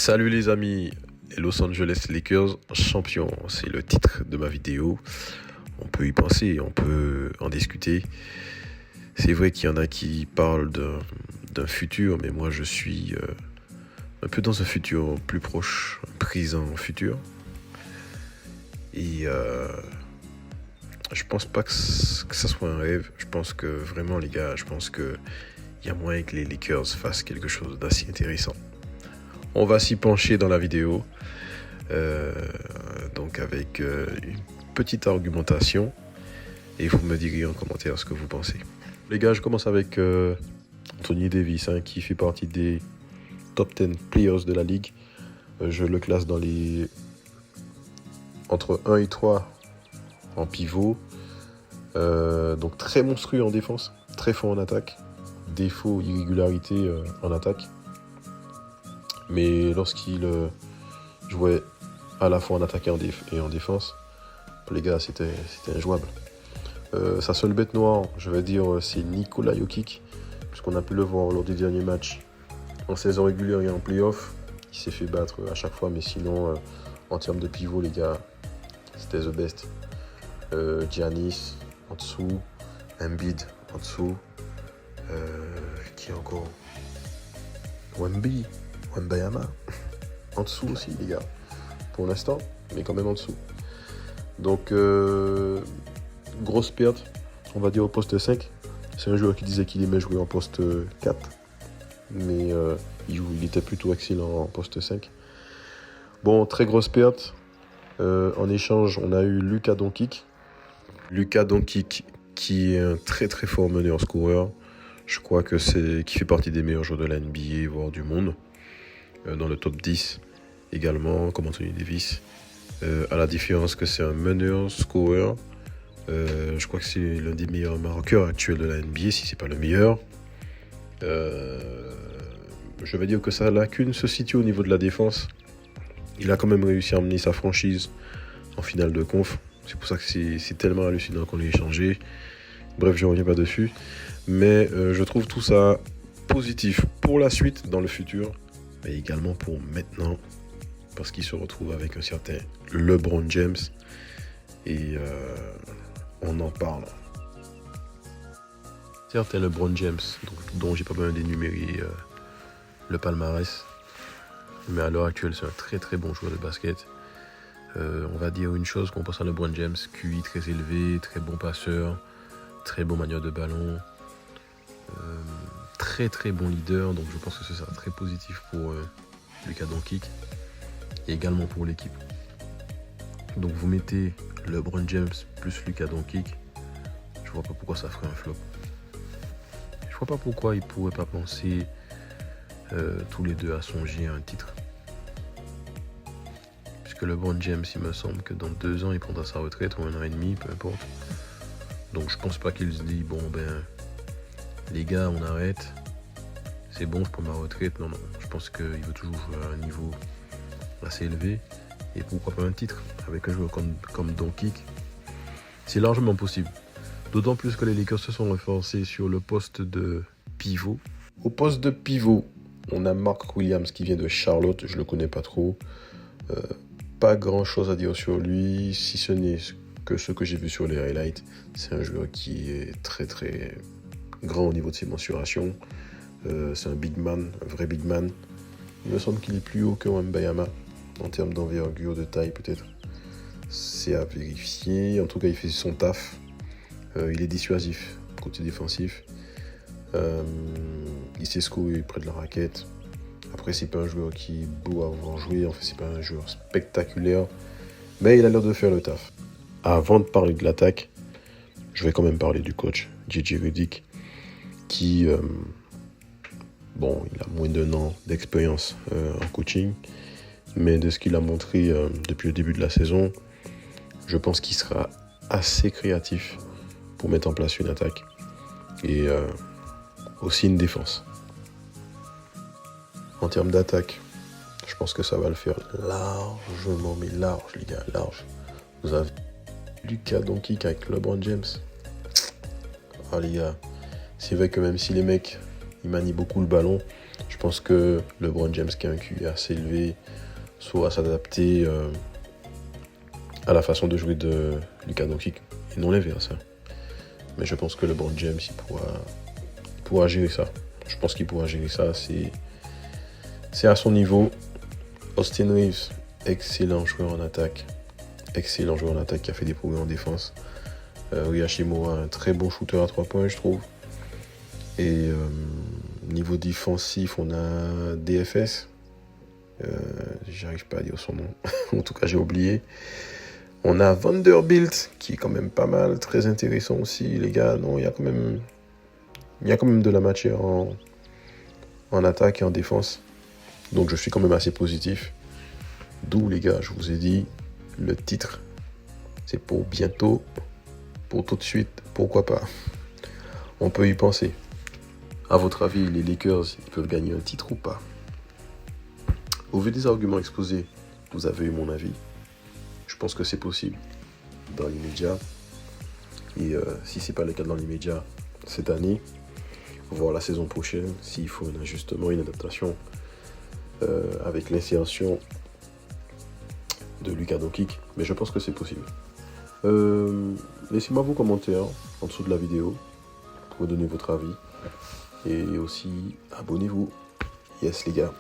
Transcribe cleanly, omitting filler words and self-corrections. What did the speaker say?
Salut les amis, les Los Angeles Lakers champions, c'est le titre de ma vidéo. On peut y penser, on peut en discuter. C'est vrai qu'il y en a qui parlent d'un futur, mais moi je suis un peu dans un futur plus proche, un présent futur. Et je pense pas que ça soit un rêve. Je pense que vraiment les gars, je pense qu'il y a moyen que les Lakers fassent quelque chose d'assez intéressant. On va s'y pencher dans la vidéo, donc avec une petite argumentation, et vous me direz en commentaire ce que vous pensez. Les gars, je commence avec Anthony Davis, qui fait partie des top 10 players de la ligue. Je le classe dans les entre 1 et 3 en pivot, donc très monstrueux en défense, très fort en attaque, défaut, irrégularité en attaque. Mais lorsqu'il jouait à la fois en attaque et en défense, pour les gars, c'était injouable. Sa seule bête noire, je vais dire, c'est Nikola Jokic, puisqu'on a pu le voir lors des derniers matchs en saison régulière et en playoff. Il s'est fait battre à chaque fois, mais sinon, en termes de pivot, les gars, c'était the best. Giannis en dessous, Embiid en dessous, qui encore Wembanyama en dessous aussi, les gars, pour l'instant, mais quand même en dessous. Donc, grosse perte, on va dire au poste 5. C'est un joueur qui disait qu'il aimait jouer en poste 4, mais il était plutôt excellent en poste 5. Bon, très grosse perte. En échange, on a eu Luka Doncic. Luka Doncic, qui est un très très fort meneur scoreur. Je crois que qui fait partie des meilleurs joueurs de la NBA, voire du monde. Dans le top 10 également, comme Anthony Davis. À la différence que c'est un meneur scoreur. Je crois que c'est l'un des meilleurs marqueurs actuels de la NBA, si c'est pas le meilleur. Je vais dire que sa lacune se situe au niveau de la défense. Il a quand même réussi à emmener sa franchise en finale de conf. C'est pour ça que c'est tellement hallucinant qu'on l'ait échangé. Bref, je ne reviens pas dessus. Mais je trouve tout ça positif pour la suite, dans le futur, mais également pour maintenant, parce qu'il se retrouve avec un certain LeBron James. Et on en parle. Certain LeBron James, dont j'ai pas besoin d'énumérer le palmarès. Mais à l'heure actuelle, c'est un très très bon joueur de basket. On va dire une chose qu'on pense à LeBron James: QI très élevé, très bon passeur, très bon manieur de ballon, très très bon leader. Donc je pense que ce sera très positif pour Luka Doncic et également pour l'équipe. Donc vous mettez LeBron James plus Luka Doncic, je vois pas pourquoi ça ferait un flop. Je vois pas pourquoi ils pourraient pas penser tous les deux à songer à un titre. Puisque LeBron James, il me semble que dans 2 ans, il prendra sa retraite, ou 1 an et demi, peu importe. Donc je pense pas qu'il se dit, bon ben, les gars, on arrête, c'est bon, je prends ma retraite. Non, je pense qu'il veut toujours jouer à un niveau assez élevé. Et pourquoi pas un titre avec un joueur comme Doncic, c'est largement possible. D'autant plus que les Lakers se sont renforcés sur le poste de pivot. Au poste de pivot, on a Mark Williams qui vient de Charlotte, je le connais pas trop. Pas grand chose à dire sur lui, si ce n'est que ce que j'ai vu sur les highlights. C'est un joueur qui est très très grand au niveau de ses mensurations. C'est un big man, un vrai big man. Il me semble qu'il est plus haut que Wembanyama en termes d'envergure, de taille peut-être. C'est à vérifier. En tout cas, il fait son taf. Il est dissuasif côté défensif. Il sait scorer près de la raquette. Après, c'est pas un joueur qui est beau à voir jouer. En fait, c'est pas un joueur spectaculaire. Mais il a l'air de faire le taf. Avant de parler de l'attaque, je vais quand même parler du coach, JJ Redick, qui, il a moins d'1 an d'expérience en coaching. Mais de ce qu'il a montré depuis le début de la saison, je pense qu'il sera assez créatif pour mettre en place une attaque et aussi une défense. En termes d'attaque, je pense que ça va le faire largement, mais large, les gars, large. Vous avez Luka Doncic avec LeBron James. Ah les gars, c'est vrai que même si les mecs, ils manient beaucoup le ballon, Je pense que LeBron James, qui a un QI assez élevé, saura s'adapter à la façon de jouer de Luka Doncic, et non l'inverse. Mais je pense que LeBron James, il pourra gérer ça. Je pense qu'il pourra gérer ça. C'est à son niveau. Austin Reeves, excellent joueur en attaque. Excellent joueur en attaque qui a fait des progrès en défense. Rui Hachimura, un très bon shooter à 3 points, je trouve. Et niveau défensif, on a DFS. J'arrive pas à dire son nom. En tout cas, j'ai oublié. On a Vanderbilt, qui est quand même pas mal, très intéressant aussi, les gars. Non, il y a quand même de la matière en attaque et en défense. Donc je suis quand même assez positif. D'où, les gars, je vous ai dit, le titre, c'est pour bientôt, pour tout de suite, pourquoi pas. On peut y penser. À votre avis, les Lakers, ils peuvent gagner un titre ou pas? Au vu des arguments exposés, vous avez eu mon avis. Je pense que c'est possible dans l'immédiat. Et si ce n'est pas le cas dans l'immédiat cette année, voire la saison prochaine, s'il faut un ajustement, une adaptation avec l'insertion de Luka Doncic. Mais je pense que c'est possible. Laissez-moi vos commentaires en dessous de la vidéo pour donner votre avis. Et aussi, abonnez-vous. Yes les gars.